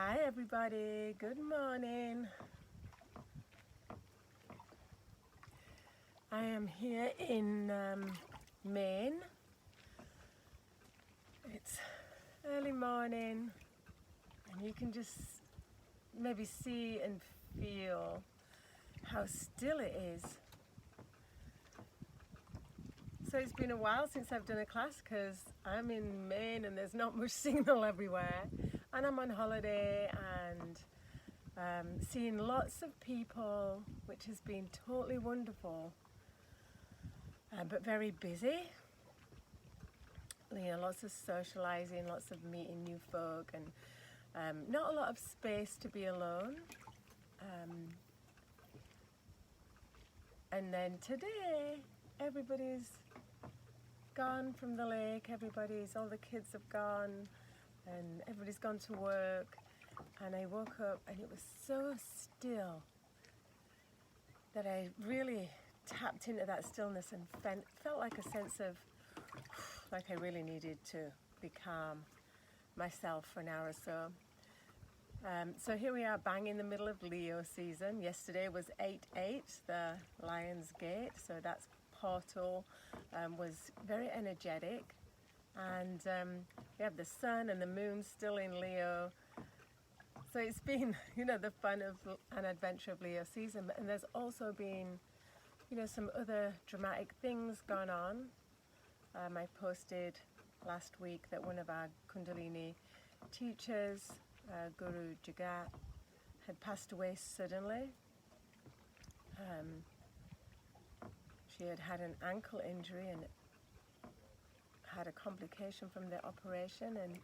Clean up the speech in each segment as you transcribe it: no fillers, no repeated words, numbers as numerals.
Hi everybody, good morning. I am here in Maine. It's early morning and you can just maybe see and feel how still it is. So it's been a while since I've done a class because I'm in Maine and there's not much signal everywhere, and I'm on holiday and seeing lots of people, which has been totally wonderful, but very busy. You know, lots of socializing, lots of meeting new folk, and not a lot of space to be alone. And then today, everybody's gone from the lake. All the kids have gone, and everybody's gone to work. And I woke up and it was so still that I really tapped into that stillness and felt like a sense of like I really needed to be calm myself for an hour or so. So here we are, bang in the middle of Leo season. Yesterday was 8/8, the Lion's Gate, so that's portal was very energetic, and we have the sun and the moon still in Leo. So it's been, you know, the fun of an adventure of Leo season, and there's also been, you know, some other dramatic things going on. I posted last week that one of our Kundalini teachers, Guru Jagat, had passed away suddenly. She had an ankle injury and had a complication from the operation, and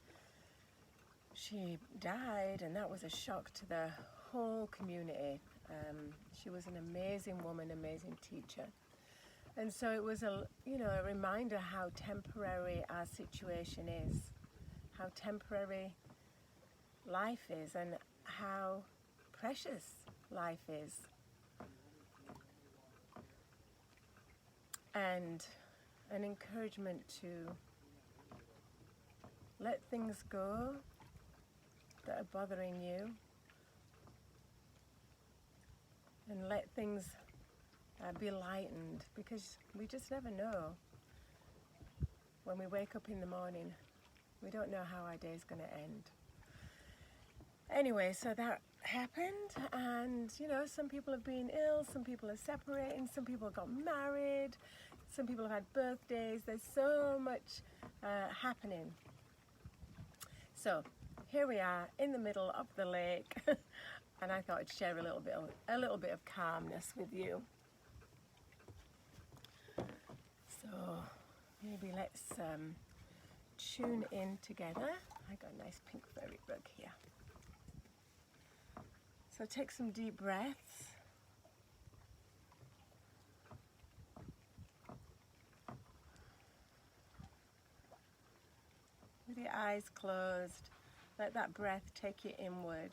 she died, and that was a shock to the whole community. She was an amazing woman, amazing teacher. And so it was a reminder how temporary our situation is, how temporary life is, and how precious life is. And an encouragement to let things go that are bothering you, and let things be lightened, because we just never know. When we wake up in the morning, we don't know how our day's going to end. Anyway, so that happened, and you know, some people have been ill, some people are separating, some people got married, some people have had birthdays. There's so much happening. So here we are in the middle of the lake, and I thought I'd share a little bit of calmness with you. So maybe let's tune in together. I got a nice pink fairy rug here. So take some deep breaths. With your eyes closed, let that breath take you inward.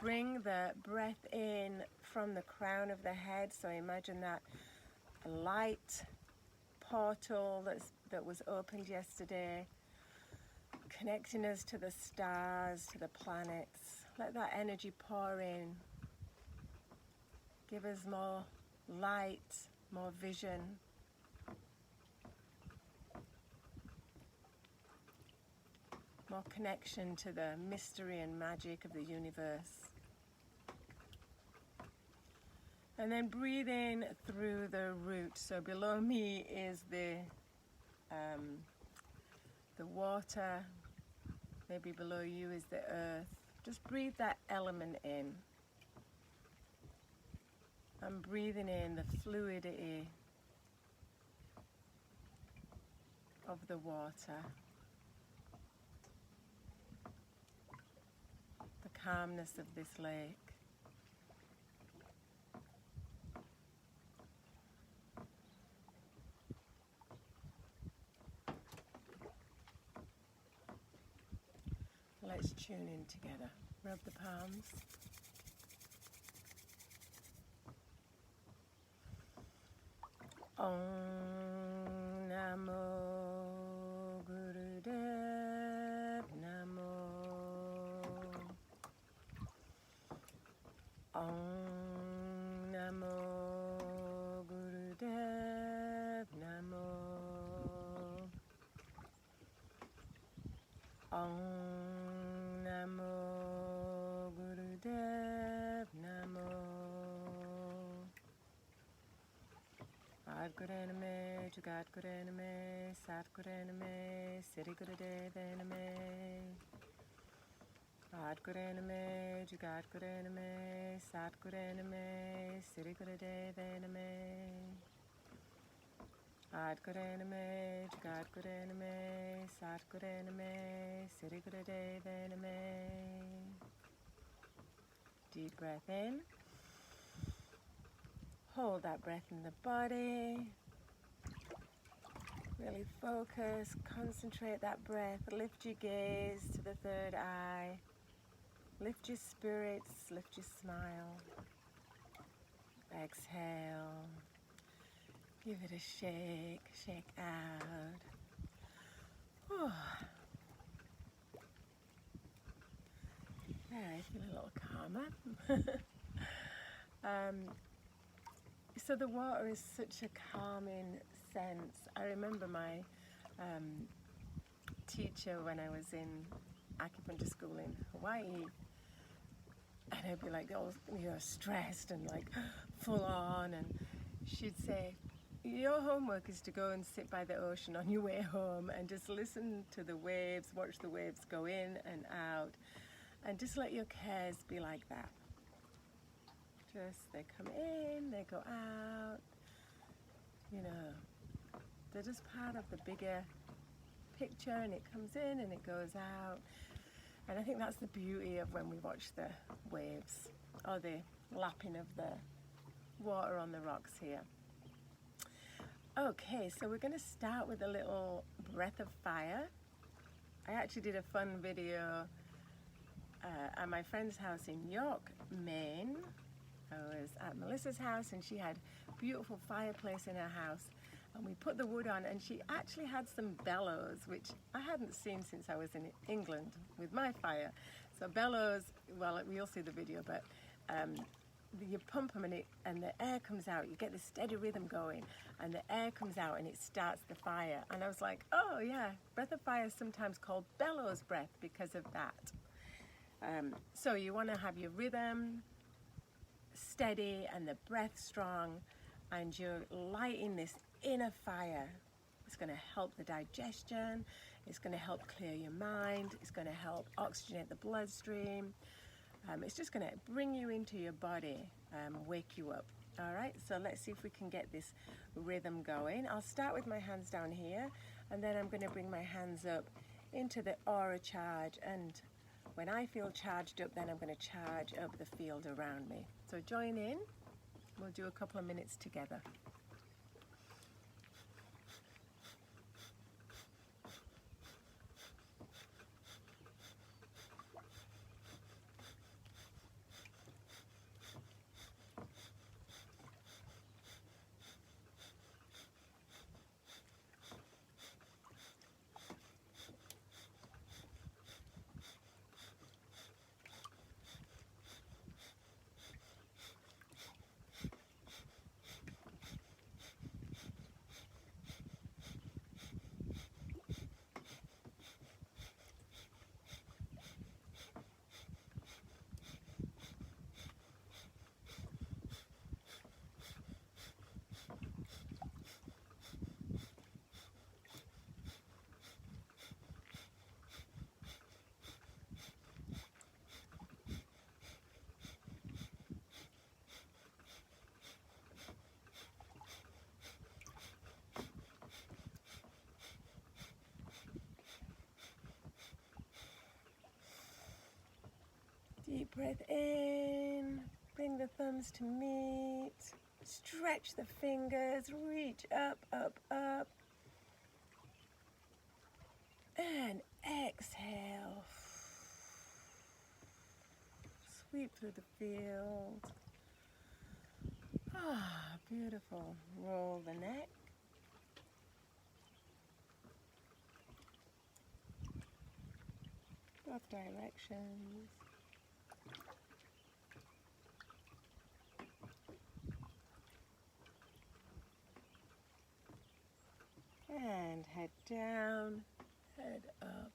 Bring the breath in from the crown of the head, so imagine that light portal that was opened yesterday, connecting us to the stars, to the planets. Let that energy pour in. Give us more light, more vision. More connection to the mystery and magic of the universe. And then breathe in through the root. So below me is the water. Maybe below you is the earth. Just breathe that element in. I'm breathing in the fluidity of the water. The calmness of this lake. Let's tune in together. Rub the palms. Om Namo Om Namo Gurudev Namo. Adgurename, Jagadgurename, Satgurename, Siddhigurudevaname. Adgurename, Jagadgurename, Satgurename, Siddhigurudevaname. Adgurename, Jagadgurename, Satgurename, Siddhigurudevaname. Deep breath in. Hold that breath in the body. Really focus, concentrate that breath. Lift your gaze to the third eye. Lift your spirits, lift your smile. Exhale. Give it a shake, shake out. Whew. Yeah, I feel a little calmer. So the water is such a calming sense. I remember my teacher when I was in acupuncture school in Hawaii, and I'd be like, oh, stressed and like full on, and she'd say, your homework is to go and sit by the ocean on your way home and just listen to the waves, watch the waves go in and out, and just let your cares be like that. Just, they come in, they go out, they're just part of the bigger picture, and it comes in and it goes out. And I think that's the beauty of when we watch the waves, or the lapping of the water on the rocks here. Okay, so we're going to start with a little breath of fire. I actually did a fun video at my friend's house in York, Maine. I was at Melissa's house, and she had a beautiful fireplace in her house, and we put the wood on, and she actually had some bellows, which I hadn't seen since I was in England with my fire. So bellows, well, you'll see the video, but you pump them and the air comes out. You get the steady rhythm going, and the air comes out and it starts the fire. And I was like, oh yeah, breath of fire is sometimes called bellows breath because of that. So you want to have your rhythm steady and the breath strong, and you're lighting this inner fire. It's going to help the digestion, it's going to help clear your mind, it's going to help oxygenate the bloodstream. It's just going to bring you into your body, wake you up. All right, so let's see if we can get this rhythm going. I'll start with my hands down here, and then I'm going to bring my hands up into the aura charge, and when I feel charged up, then I'm going to charge up the field around me. So join in. We'll do a couple of minutes together. Deep breath in, bring the thumbs to meet, stretch the fingers, reach up, up, up, and exhale. Sweep through the field. Ah, beautiful. Roll the neck. Both directions. And head down, head up.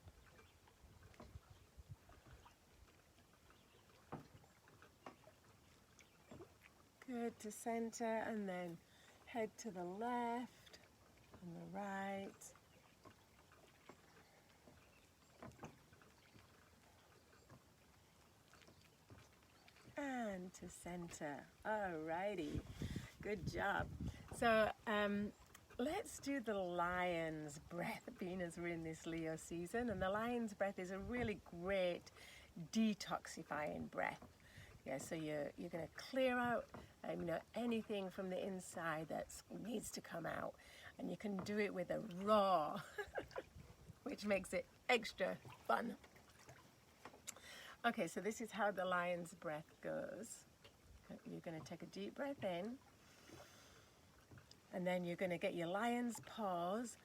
Good, to center, and then head to the left and the right. And to center. Alrighty, good job. So let's do the lion's breath, being as we're in this Leo season. And the lion's breath is a really great detoxifying breath. Yeah, so you're going to clear out anything from the inside that needs to come out. And you can do it with a raw, which makes it extra fun. Okay, so this is how the lion's breath goes. You're going to take a deep breath in, and then you're going to get your lion's pause.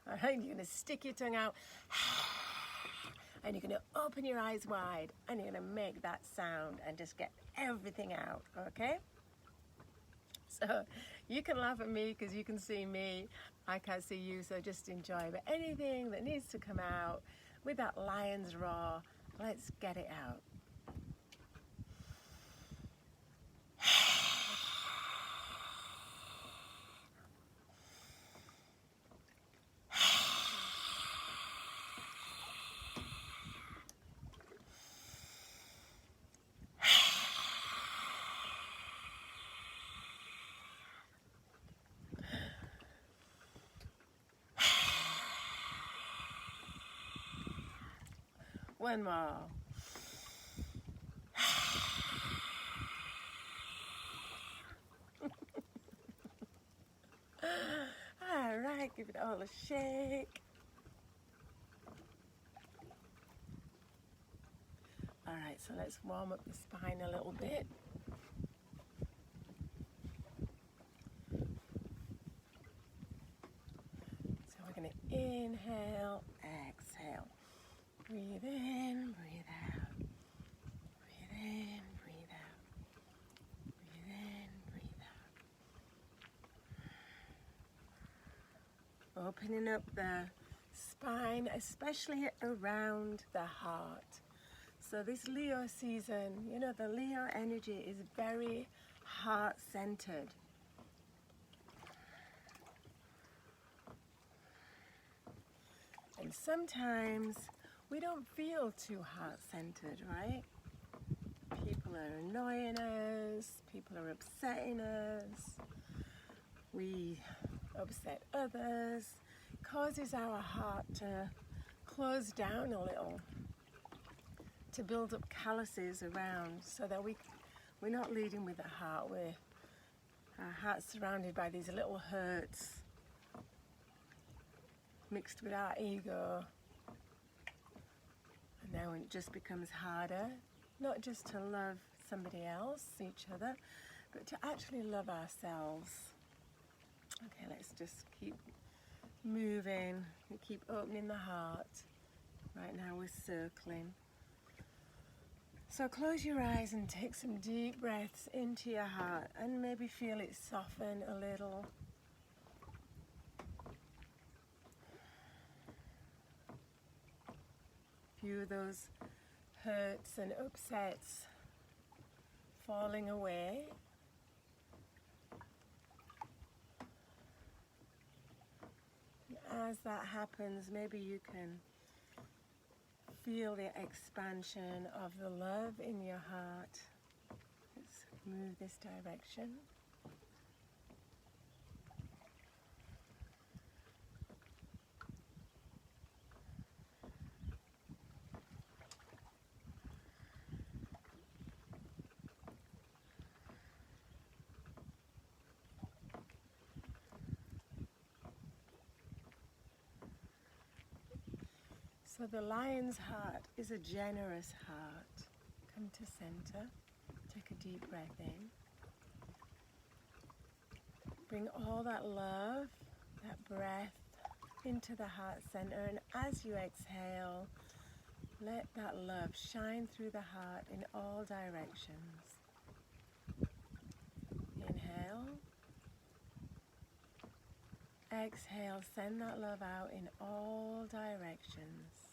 All right, you're going to stick your tongue out, and you're going to open your eyes wide, and you're going to make that sound and just get everything out, okay? So you can laugh at me because you can see me. I can't see you, so just enjoy. But anything that needs to come out with that lion's roar, let's get it out. One more. All right, give it all a shake. All right, so let's warm up the spine a little bit. So we're going to inhale, exhale. Breathe in, breathe out. Breathe in, breathe out. Breathe in, breathe out. Opening up the spine, especially around the heart. So this Leo season, the Leo energy is very heart-centered. And sometimes we don't feel too heart-centered, right? People are annoying us, people are upsetting us, we upset others. It causes our heart to close down a little, to build up calluses around, so that we're not leading with the heart. Our heart's surrounded by these little hurts mixed with our ego. And now it just becomes harder, not just to love somebody else, each other, but to actually love ourselves. Okay, let's just keep moving and keep opening the heart. Right now we're circling. So close your eyes and take some deep breaths into your heart and maybe feel it soften a little. Feel those hurts and upsets falling away. And as that happens, maybe you can feel the expansion of the love in your heart. Let's move this direction. So the lion's heart is a generous heart. Come to center. Take a deep breath in. Bring all that love, that breath into the heart center. And as you exhale, let that love shine through the heart in all directions. Inhale. Exhale, send that love out in all directions.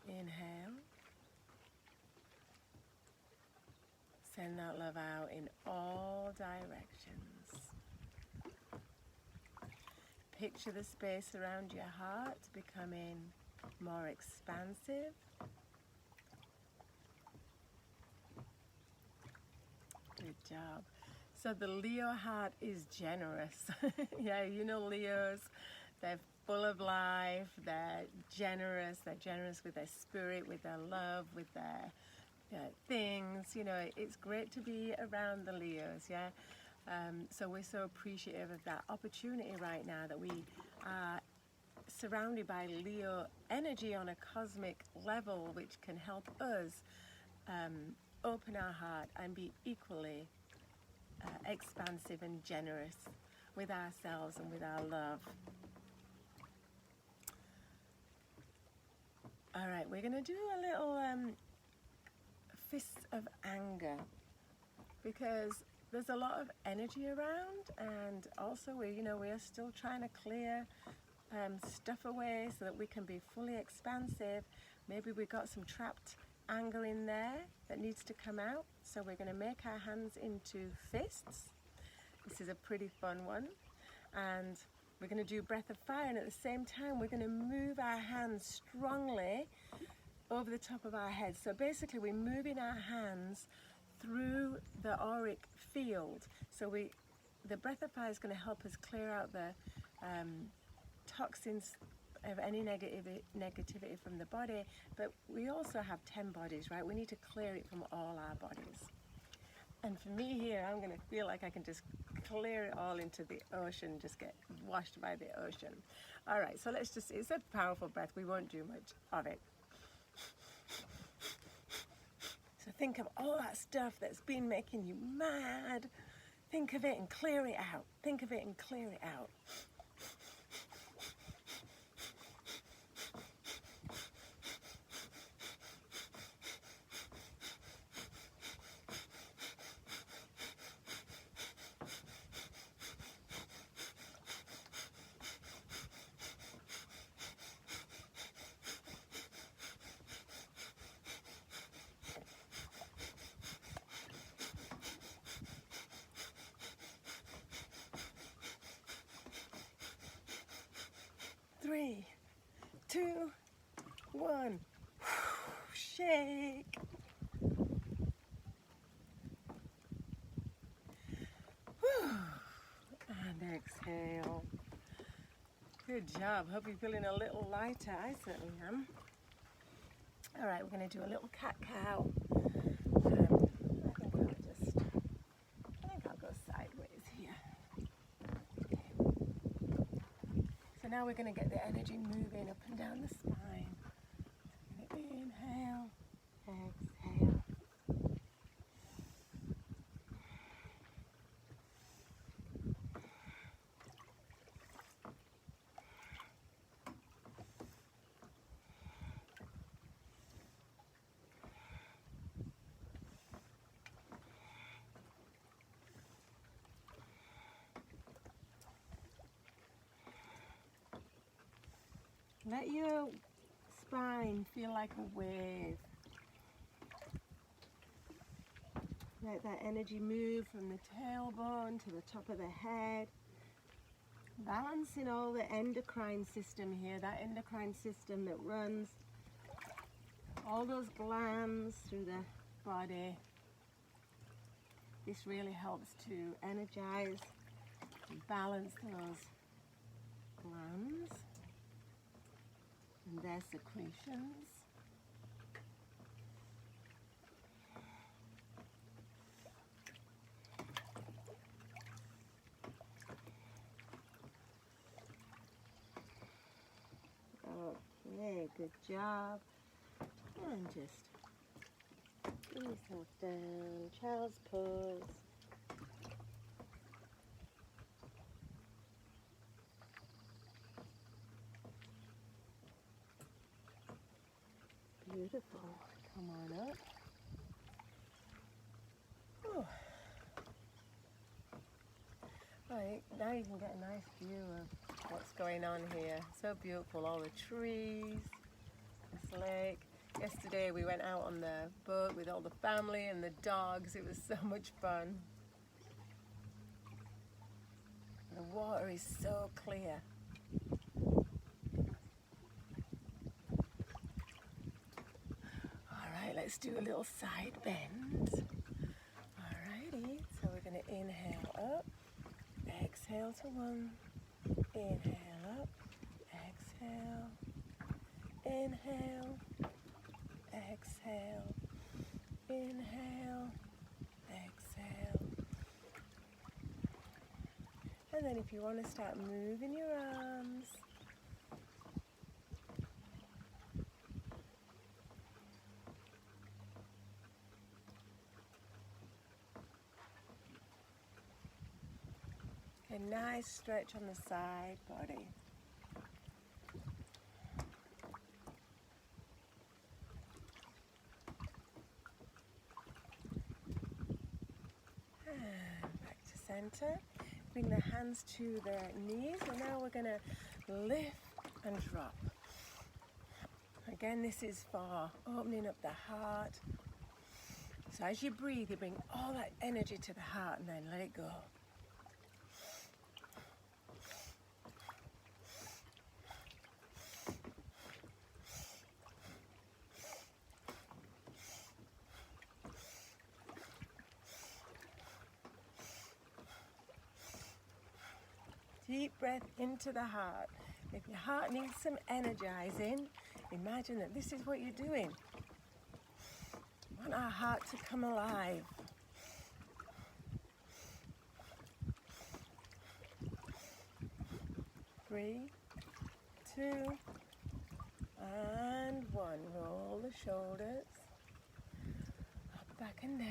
Inhale. Send that love out in all directions. Picture the space around your heart becoming more expansive. Good job. So the Leo heart is generous. Yeah, you know Leos, they're full of life, they're generous with their spirit, with their love, with their things. You know, it's great to be around the Leos, yeah? So we're so appreciative of that opportunity right now that we are surrounded by Leo energy on a cosmic level, which can help us open our heart and be equally expansive and generous with ourselves and with our love. All right, we're going to do a little fist of anger, because there's a lot of energy around, and also we are still trying to clear stuff away so that we can be fully expansive. Maybe we've got some trapped anger in there that needs to come out, so we're going to make our hands into fists. This is a pretty fun one, and we're going to do breath of fire, and at the same time we're going to move our hands strongly over the top of our head. So basically we're moving our hands through the auric field. So the breath of fire is going to help us clear out the toxins of any negativity from the body, but we also have 10 bodies, right? We need to clear it from all our bodies. And for me here, I'm going to feel like I can just clear it all into the ocean, just get washed by the ocean. All right, so it's a powerful breath. We won't do much of it. So think of all that stuff that's been making you mad. Think of it and clear it out. Think of it and clear it out. Three, two, one. Shake. And exhale. Good job. Hope you're feeling a little lighter. I certainly am. All right, we're going to do a little cat-cow. I think I'll go sideways here. So now we're going to get the energy moving up and down the spine. So inhale, exhale. Let your spine feel like a wave. Let that energy move from the tailbone to the top of the head. Balancing all the endocrine system here, that endocrine system that runs all those glands through the body. This really helps to energize and balance those glands and their secretions. Okay, good job. And just bring yourself down, child's pose. Beautiful. Come on up. Whew. Right, now you can get a nice view of what's going on here. So beautiful, all the trees, this lake. Yesterday we went out on the boat with all the family and the dogs. It was so much fun. The water is so clear. Alright, let's do a little side bend. Alrighty, so we're going to inhale up, exhale to one, inhale up, exhale, inhale, exhale, inhale, exhale. And then if you want to start moving your arms, a nice stretch on the side body. And back to center. Bring the hands to the knees, and now we're going to lift and drop. Again, this is for opening up the heart. So as you breathe, you bring all that energy to the heart and then let it go. Deep breath into the heart. If your heart needs some energizing, imagine that this is what you're doing. We want our heart to come alive. Three, two, and one. Roll the shoulders. Up, back and down.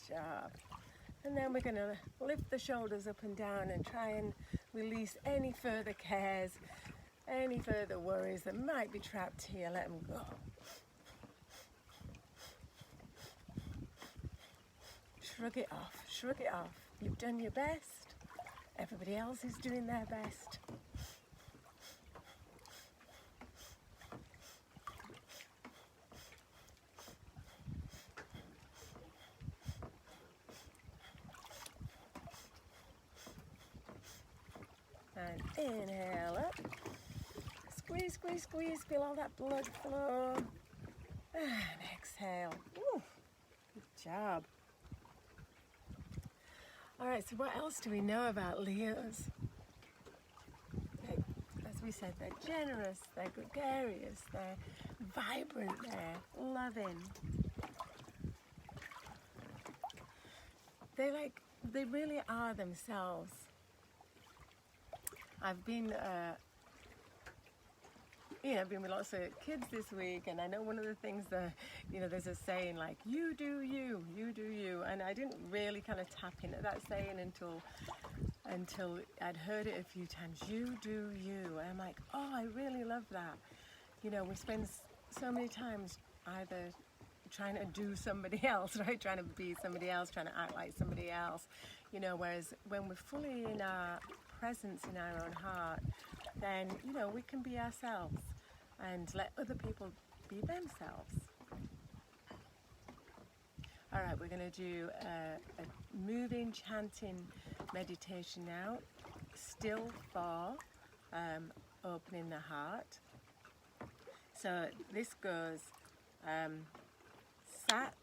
Job. And then we're going to lift the shoulders up and down and try and release any further cares, any further worries that might be trapped here. Let them go. Shrug it off, shrug it off. You've done your best. Everybody else is doing their best. And inhale up, squeeze, squeeze, squeeze, feel all that blood flow, and exhale. Ooh, good job. All right, so what else do we know about Leos? As we said, they're generous, they're gregarious, they're vibrant, they're loving. They really are themselves. I've been, I've been with lots of kids this week, and I know one of the things that, there's a saying like, you do you, you do you, and I didn't really kind of tap into that saying until I'd heard it a few times, you do you, and I'm like, oh, I really love that. We spend so many times either trying to do somebody else, right, trying to be somebody else, trying to act like somebody else, whereas when we're fully in our presence in our own heart, then we can be ourselves and let other people be themselves. All right, we're going to do a moving chanting meditation now, still for opening the heart. So this goes sat,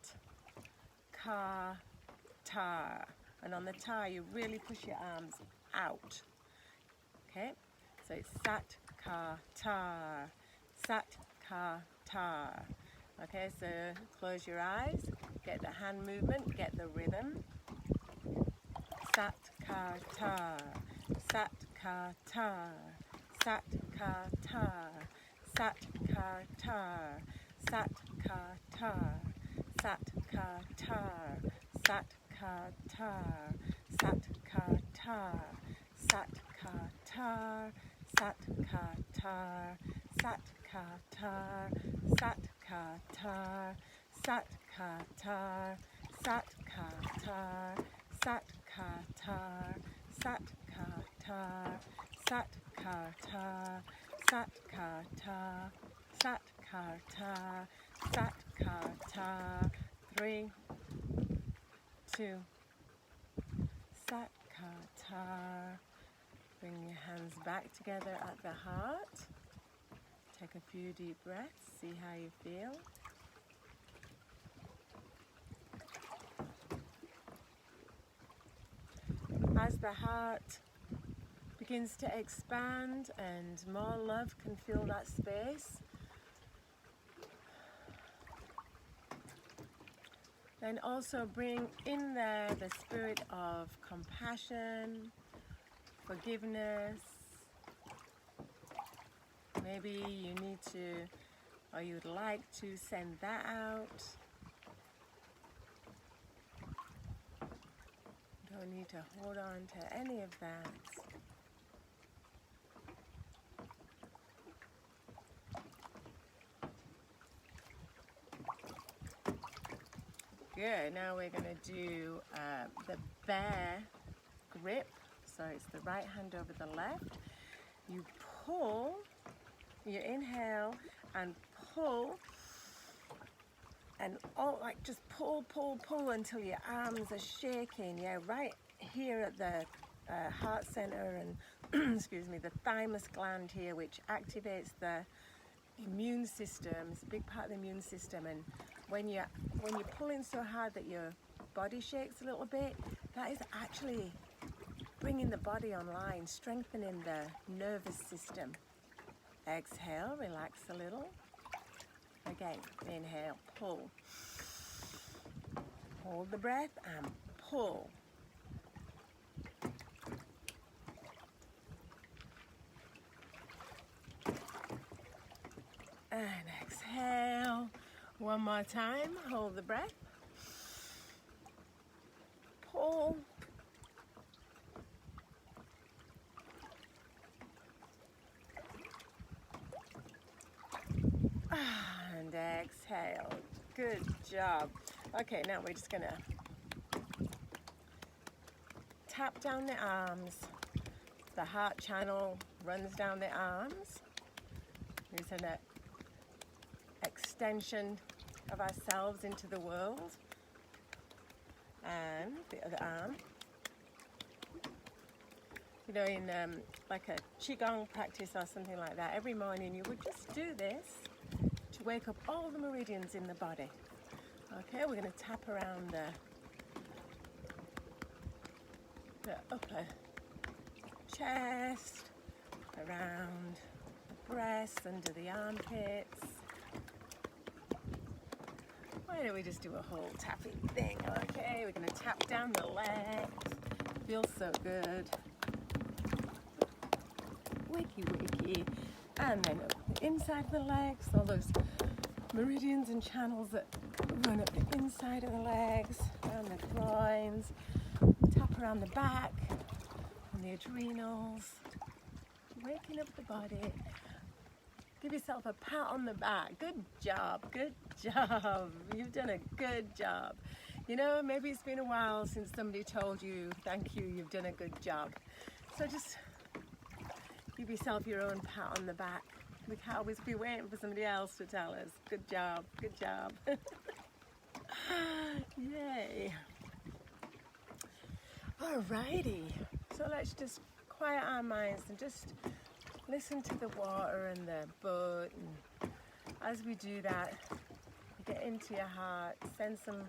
ka, ta, and on the ta you really push your arms out. Okay, so it's sat, ka, ta, sat, ka, ta. Okay, so close your eyes, get the hand movement, get the rhythm. Sat, ka, ta, sat, ka, ta, sat, ka, ta, sat, ka, ta, sat, ka, ta, sat, ka, ta, sat, ka, ta, sat, ka, ta, sat, ka, ta, sat, ka, ta, sat, ka, ta, sat, ka, ta, sat, ka, ta, sat, ka, ta, sat, ka, ta, sat ka ta, sat ka ta, sat ka ta, sat ka ta, sat ka ta. 3, 2, sat ka ta. Bring your hands back together at the heart. Take a few deep breaths, see how you feel. As the heart begins to expand and more love can fill that space, then also bring in there the spirit of compassion, forgiveness. Maybe you need to, or you'd like to send that out. Don't need to hold on to any of that. Good, now we're going to do the bear grip. So it's the right hand over the left. You pull, you inhale and pull, and like just pull, pull, pull until your arms are shaking. Yeah, right here at the heart center and excuse me, the thymus gland here, which activates the immune system. It's a big part of the immune system, and when you're pulling so hard that your body shakes a little bit, that is actually bringing the body online, strengthening the nervous system. Exhale, relax a little. Again, inhale, pull. Hold the breath and pull. And exhale. One more time, hold the breath. Pull. And exhale. Good job. Okay, now we're just gonna tap down the arms. The heart channel runs down the arms. There's an extension of ourselves into the world. And the other arm. You know, in like a qigong practice or something like that, every morning you would just do this to wake up all the meridians in the body. Okay, we're going to tap around the upper chest, around the breast, under the armpits. Why don't we just do a whole tapping thing? Okay, we're going to tap down the legs. Feels so good. Wakey, wakey. And then up the inside of the legs, all those meridians and channels that run up the inside of the legs, around the groins. Tap around the back and the adrenals. Waking up the body. Give yourself a pat on the back. Good job, good job. You've done a good job. You know, maybe it's been a while since somebody told you, thank you, you've done a good job. So just give yourself your own pat on the back. We can't always be waiting for somebody else to tell us. Good job, good job. Yay. Alrighty, so let's just quiet our minds and just listen to the water and the boat, and as we do that, get into your heart, send some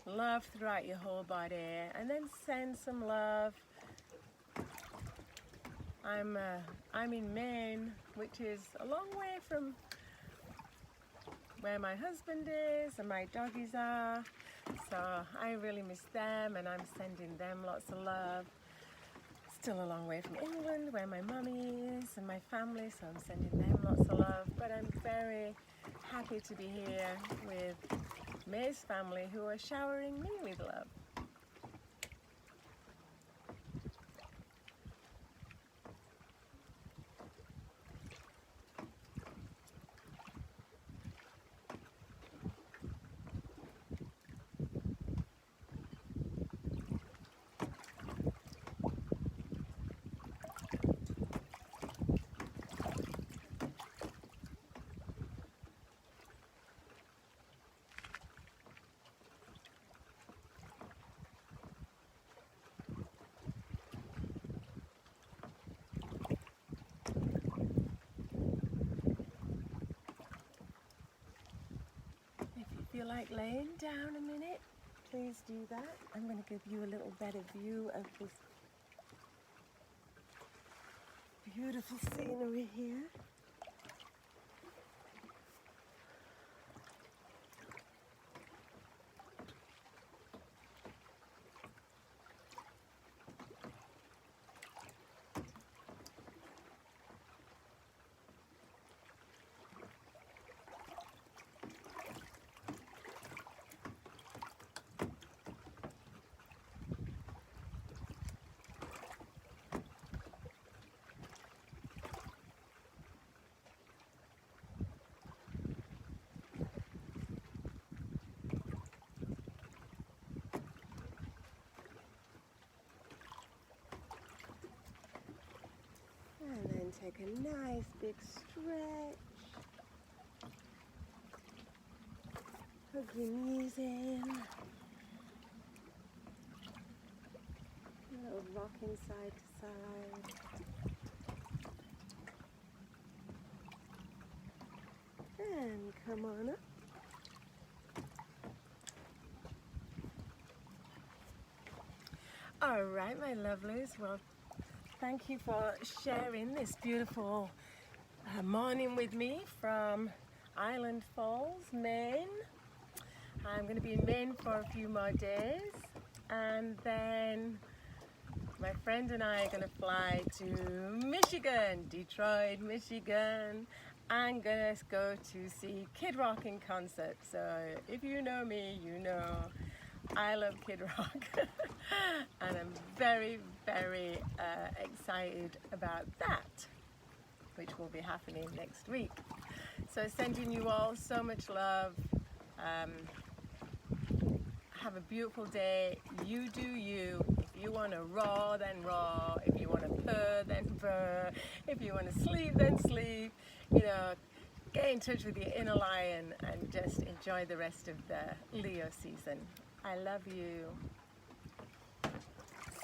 love throughout your whole body, and then send some love. I'm in Maine, which is a long way from where my husband is and my doggies are, so I really miss them, and I'm sending them lots of love. Still a long way from England, where my mummy is and my family, so I'm sending them lots of love. But I'm very happy to be here with May's family, who are showering me with love. like laying down a minute, please do that. I'm going to give you a little better view of this beautiful scenery here. And then take a nice big stretch. Hug your knees in. A little rocking side to side. And come on up. All right, my lovelies. Well, thank you for sharing this beautiful morning with me from Island Falls, Maine. I'm going to be in Maine for a few more days, and then my friend and I are going to fly to Michigan, Detroit, Michigan. I'm going to go to see Kid Rock in concert. So if you know me, you know I love Kid Rock. And I'm very, very excited about that, which will be happening next week. So sending you all so much love. Have a beautiful day. You do you. If you want to raw, then raw. If you want to purr, then purr. If you want to sleep, then sleep. You know, get in touch with your inner lion and just enjoy the rest of the Leo season. I love you.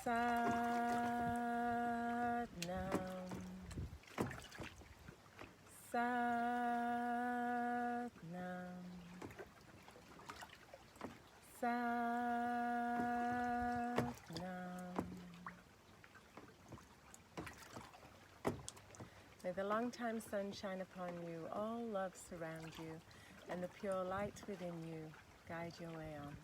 Sat Nam. Sat Nam. Sat Nam. May the long-time sun shine upon you, all love surround you, and the pure light within you guide your way on.